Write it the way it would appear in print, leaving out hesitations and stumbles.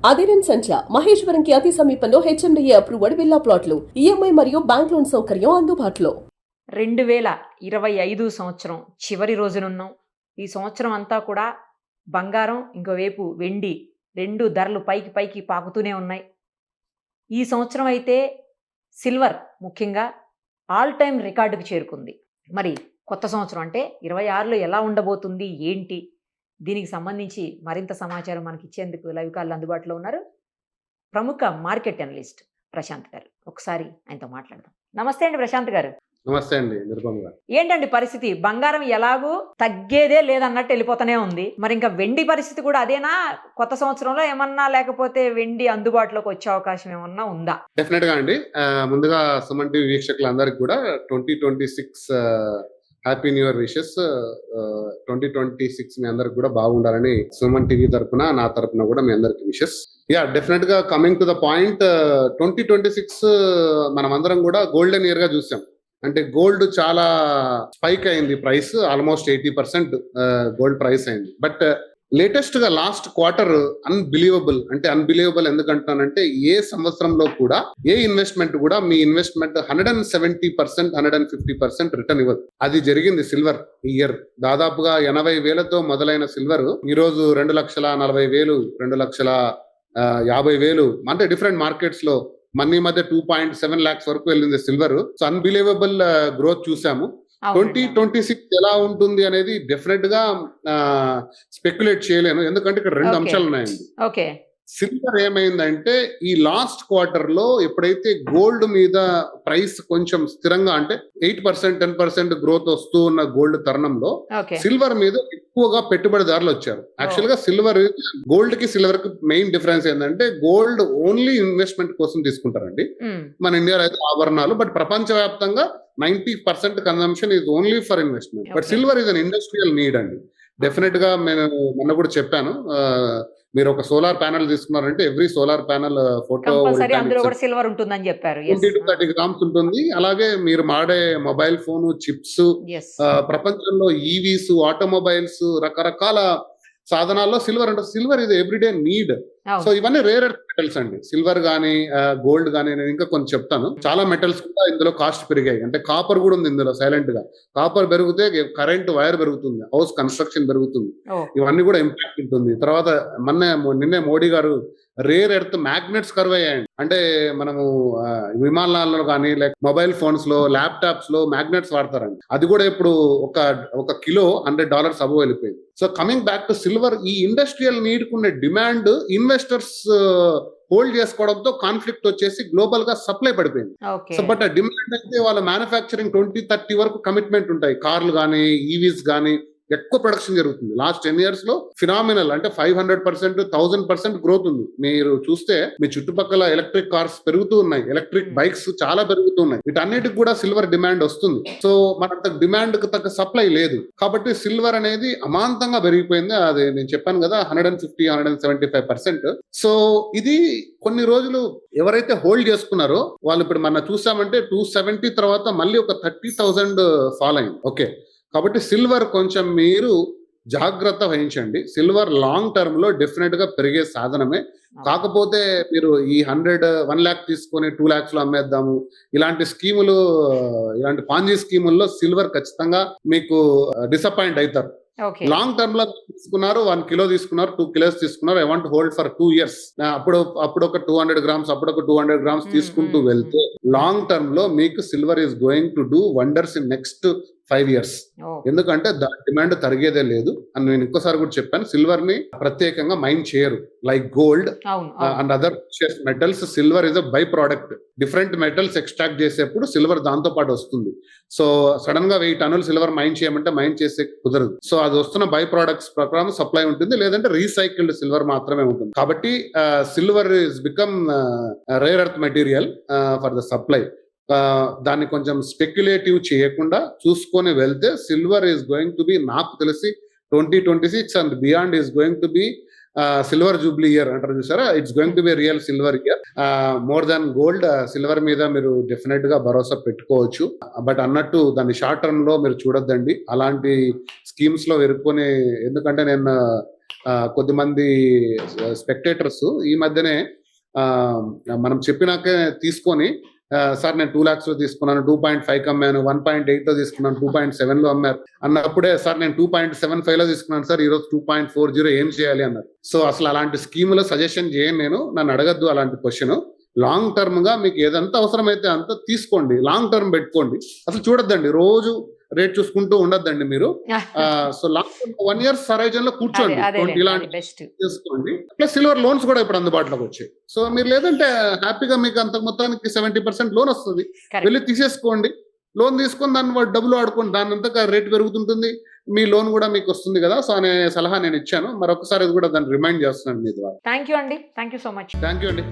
అదిరన్ సంచ మహేశ్వరంకి అతి సమీపంలో HMDA approved villa ప్లాట్లు ఈఎంఐ మరియు బ్యాంక్ లోన్ సౌకర్యం అందుబాటులో. 2025 సంవత్సరం చివరి రోజునున్నాం. ఈ సంవత్సరం అంతా కూడా బంగారం, ఇంకోవైపు వెండి రెండు ధరలు పైకి పైకి పాకుతూనే ఉన్నాయి. ఈ సంవత్సరం అయితే సిల్వర్ ముఖ్యంగా ఆల్ టైమ్ రికార్డుకు చేరుకుంది. మరి కొత్త సంవత్సరం అంటే 26లో ఎలా ఉండబోతుంది ఏంటి, దీనికి సంబంధించి మరింత సమాచారం మనకి ఇచ్చేందుకు లైవ్ కాల్ అందుబాటులో ఉన్నారు ప్రముఖ మార్కెట్ అనలిస్ట్ ప్రశాంత్ గారు. ఒకసారి ఆయనతో మాట్లాడదాం. నమస్తే అండి ప్రశాంత్ గారు. నమస్తే అండి నిరుపమ్ గారు. ఏంటండి పరిస్థితి? బంగారం ఎలాగూ తగ్గేదే లేదన్నట్టు వెళ్ళిపోతూనే ఉంది. మరి ఇంకా వెండి పరిస్థితి కూడా అదేనా? కొత్త సంవత్సరంలో ఏమన్నా లేకపోతే వెండి అందుబాటులోకి వచ్చే అవకాశం ఏమన్నా ఉందా? డెఫినెట్ గా అండి. ముందుగా సుమన్ టీవీ వీక్షకులందరికీ కూడా 2026 హ్యాపీ న్యూ ఇయర్ విషెస్. 2026 మీ అందరికి కూడా బాగుండాలని సుమన్ టీవీ తరపున, నా తరపున కూడా మీ అందరికి విషెస్. డెఫినెట్ గా కమింగ్ టు ద పాయింట్, 2026 మనం అందరం కూడా గోల్డెన్ ఇయర్ గా చూసాం. అంటే గోల్డ్ చాలా స్పైక్ అయింది, ప్రైస్ ఆల్మోస్ట్ 80% గోల్డ్ ప్రైస్ అయింది. బట్ లేటెస్ట్ గా లాస్ట్ క్వార్టర్ అన్బిలీవబుల్. అంటే అన్బిలీవబుల్ ఎందుకంటానంటే ఏ సంవత్సరంలో కూడా ఏ ఇన్వెస్ట్మెంట్ కూడా మీ ఇన్వెస్ట్మెంట్ 170%, 150% రిటర్న్ ఇవ్వదు. అది జరిగింది సిల్వర్ ఈ ఇయర్. దాదాపుగా 80,000తో మొదలైన సిల్వర్ ఈరోజు 2,40,000, 2,50,000 అంటే డిఫరెంట్ మార్కెట్స్ లో మనీ మధ్య 2.7 lakhs వరకు వెళ్ళింది సిల్వర్. సో అన్బిలీవబుల్ గ్రోత్ చూసాము. 2026 ఎలా ఉంటుంది అనేది డెఫినెట్ గా స్పెక్యులేట్ చేయలేను, ఎందుకంటే ఇక్కడ రెండు అంశాలు ఉన్నాయండి. సిల్వర్ ఏమైందంటే ఈ లాస్ట్ క్వార్టర్ లో ఎప్పుడైతే గోల్డ్ మీద ప్రైస్ కొంచెం స్థిరంగా అంటే 8%, 10% గ్రోత్ వస్తూ ఉన్న గోల్డ్ తరుణంలో సిల్వర్ మీద ఎక్కువగా పెట్టుబడిదారులు వచ్చారు. యాక్చువల్ గా సిల్వర్, గోల్డ్ కి సిల్వర్ కి మెయిన్ డిఫరెన్స్ ఏంటంటే గోల్డ్ ఓన్లీ ఇన్వెస్ట్మెంట్ కోసం తీసుకుంటారండి మన ఇండియాలో అయితే ఆభరణాలు. బట్ ప్రపంచవ్యాప్తంగా 90% consumption is only for investment. But silver is an industrial need అండి. డెఫినెట్ గా నేను మొన్న కూడా చెప్పాను, మీరు ఒక సోలార్ ప్యానల్ తీసుకున్నారంటే ఎవ్రీ సోలార్ ప్యానల్ ఫోటో 20 to 30 grams ఉంటుంది. అలాగే మీరు వాడే మొబైల్ ఫోన్ చిప్స్, ప్రపంచంలో ఈవీస్, ఆటోమొబైల్స్, రకరకాల సాధనాల్లో సిల్వర్ అంటే సిల్వర్ ఇది ఎవ్రీడే నీడ్. సో ఇవన్నీ రేర్ ఎర్త్ మెటల్స్ అండి. సిల్వర్ గానీ గోల్డ్ గానీ, నేను ఇంకా కొంచెం చెప్తాను. చాలా మెటల్స్ కూడా ఇందులో కాస్ట్ పెరిగాయి. అంటే కాపర్ కూడా ఉంది ఇందులో సైలెంట్ గా. కాపర్ పెరిగితే కరెంట్ వైర్ పెరుగుతుంది, హౌస్ కన్స్ట్రక్షన్ పెరుగుతుంది, ఇవన్నీ కూడా ఇంపాక్ట్ ఉంటుంది. తర్వాత నిన్నే మోడీ గారు రేర్ ఎర్త్ మ్యాగ్నెట్స్ కర్వ్ అయ్యాయండి. అంటే మనము విమానాల్లో కానీ లైక్ మొబైల్ ఫోన్స్ లో, ల్యాప్టాప్స్ లో మ్యాగ్నెట్స్ వాడతారండి. అది కూడా ఇప్పుడు ఒక కిలో $100 అబవ్ వెళ్ళిపోయింది. So coming back to silver, ఈ ఇండస్ట్రియల్ నీడ్ కున్న డిమాండ్ ఇన్వెస్టర్స్ హోల్డ్ చేసుకోవడంతో కాన్ఫ్లిక్ట్ వచ్చేసి గ్లోబల్ గా సప్లై పడిపోయింది. సో బట్ ఆ డిమాండ్ అయితే వాళ్ళ మ్యానుఫ్యాక్చరింగ్ 2030 వరకు కమిట్మెంట్ ఉంటాయి. కార్లు కానీ, ఈవీస్ కానీ ఎక్కువ ప్రొడక్షన్ జరుగుతుంది. లాస్ట్ 10 years లో ఫినామినల్ అంటే 500%, 1000% గ్రోత్ ఉంది. మీరు చూస్తే మీ చుట్టుపక్కల ఎలక్ట్రిక్ కార్స్ పెరుగుతూ ఉన్నాయి, ఎలక్ట్రిక్ బైక్స్ చాలా పెరుగుతూ ఉన్నాయి. వీటన్నిటికి కూడా సిల్వర్ డిమాండ్ వస్తుంది. సో మనకు డిమాండ్ కు తగ్గ సప్లై లేదు కాబట్టి సిల్వర్ అనేది అమాంతంగా పెరిగిపోయింది. అది నేను చెప్పాను కదా, 150, 175%. సో ఇది కొన్ని రోజులు ఎవరైతే హోల్డ్ చేసుకున్నారో వాళ్ళు ఇప్పుడు మనం చూసామంటే 270 తర్వాత మళ్ళీ ఒక 30,000 ఫాల్ అయింది. ఓకే, కాబట్టి సిల్వర్ కొంచెం మీరు జాగ్రత్త వహించండి. సిల్వర్ లాంగ్ టర్మ్ లో డెఫినెట్ గా పెరిగే సాధనమే. కాకపోతే మీరు ఈ 1 lakh తీసుకొని 2 lakhs లో అమ్మేద్దాము ఇలాంటి స్కీములు, ఇలాంటి పాంజీ స్కీముల్లో సిల్వర్ ఖచ్చితంగా మీకు డిసప్పాయింట్ అవుతారు. లాంగ్ టర్మ్ లో తీసుకున్నారు, 1 kilo తీసుకున్నారు, 2 kilos తీసుకున్నారు, I want hold for 2 years. అప్పుడు ఒక 200 grams, అప్పుడు ఒక 200 grams తీసుకుంటూ వెళ్తే లాంగ్ టర్మ్ లో మీకు silver is going to do wonders in next 5 years. ఎందుకంటే డిమాండ్ తరిగేదే లేదు అని నేను ఇంకోసారి కూడా చెప్పాను. సిల్వర్ ని ప్రత్యేకంగా మైన్ చేయరు like gold and other metals. Silver is a by product. Different metals extract చేసేప్పుడు సిల్వర్ దాంతో పాటు వస్తుంది. సో సడన్ గా 1000 టన్నులు సిల్వర్ మైన్ చేయమంటే మైన్ చేసే కుదరదు. సో అది వస్తున్న బై ప్రోడక్ట్స్ ప్రకారం సప్లై ఉంటుంది, లేదంటే రీసైకిల్డ్ సిల్వర్ మాత్రమే ఉంటుంది. కాబట్టి silver is become rare earth material for the supply. దాన్ని కొంచెం స్పెక్యులేటివ్ చేయకుండా చూసుకొని వెళ్తే silver is going to be, నాకు తెలిసి 2026 and beyond is going to be silver Jubilee year అంటారు చూసారా, it's going to be real silver year. More than gold, silver మీద మీరు డెఫినెట్ గా భరోసా పెట్టుకోవచ్చు. బట్ అన్నట్టు దాన్ని షార్ట్ టర్మ్ లో మీరు చూడొద్దండి అలాంటి స్కీమ్స్ లో ఇరుక్కొని. ఎందుకంటే నేను కొద్దిమంది స్పెక్టేటర్స్ ఈ మధ్యనే మనం చెప్పినాకే తీసుకొని, సార్ నేను 2 lakhs లో తీసుకున్నాను, 2.5 అమ్మాను, 1.8 లో తీసుకున్నాను, 2.7 లో అమ్మారు అన్నప్పుడే, సార్ నేను 2.75 లో తీసుకున్నాను సార్, ఈరోజు 2.40 ఏం చేయాలి అన్నారు. సో అసలు అలాంటి స్కీములో సజెషన్ చేయను నేను, నన్ను అడగద్దు అలాంటి క్వశ్చన్. లాంగ్ టర్మ్ గా మీకు ఏదంతా అవసరమైతే అంత తీసుకోండి, లాంగ్ టర్మ్ పెట్టుకోండి, అసలు చూడొద్దండి రోజు రేట్ చూసుకుంటూ ఉండొద్దండి మీరు. So long term 1 year horizon లో కూర్చోండి, ఇలాంటి బెస్ట్. చేసుకోండి. ప్లస్ సిల్వర్ లోన్స్ కూడా ఇప్పుడు అందుబాటులోకి వచ్చాయి. సో మీరు లేదంటే హ్యాపీగా మీకు అంత మొత్తానికి 70% లోన్ వస్తుంది, వెళ్ళి తీసేసుకోండి. లోన్ తీసుకొని దాన్ని డబ్బులు ఆడుకోండి, దాని అంతా రేట్ పెరుగుతుంటుంది, మీ లోన్ కూడా మీకు వస్తుంది కదా. సో అనే సలహా నేను ఇచ్చాను, మరొకసారి కూడా దాన్ని రిమైండ్ చేస్తున్నాను మీ ద్వారా. థ్యాంక్ యూ అండి, thank you so much. Thank you అండి.